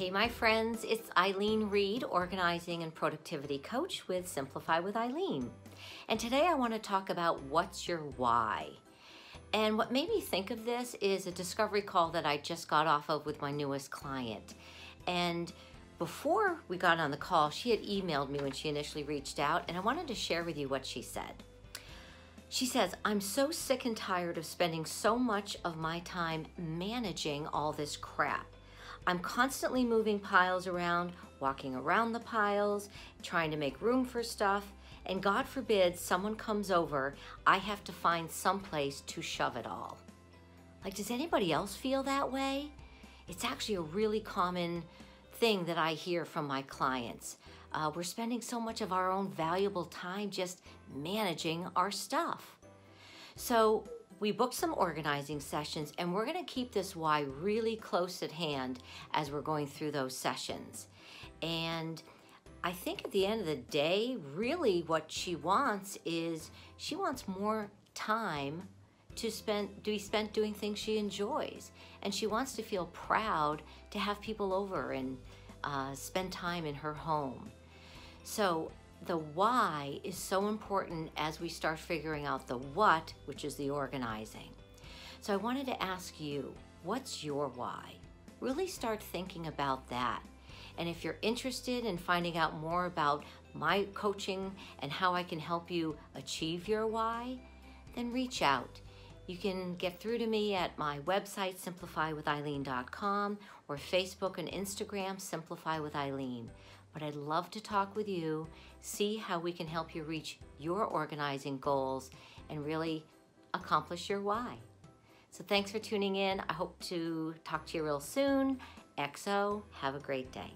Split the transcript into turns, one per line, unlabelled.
Hey my friends, it's Eileen Reed, Organizing and Productivity Coach with Simplify with Eileen. And today I want to talk about what's your why. And what made me think of this is a discovery call that I just got off of with my newest client. And before we got on the call, she had emailed me when she initially reached out, and I wanted to share with you what she said. She says, I'm so sick and tired of spending so much of my time managing all this crap. I'm constantly moving piles around, walking around the piles, trying to make room for stuff, and God forbid someone comes over, I have to find some place to shove it all. Like, does anybody else feel that way? It's actually a really common thing that I hear from my clients. We're spending so much of our own valuable time just managing our stuff. So we booked some organizing sessions, and we're gonna keep this why really close at hand as we're going through those sessions. And I think at the end of the day, really what she wants is she wants more time to be spent doing things she enjoys. And she wants to feel proud to have people over and spend time in her home. So the why is so important as we start figuring out the what, which is the organizing. So I wanted to ask you, what's your why? Really start thinking about that. And if you're interested in finding out more about my coaching and how I can help you achieve your why, then reach out. You can get through to me at my website, simplifywitheileen.com, or Facebook and Instagram, Simplify with Eileen. But I'd love to talk with you, see how we can help you reach your organizing goals and really accomplish your why. So thanks for tuning in. I hope to talk to you real soon. XO, have a great day.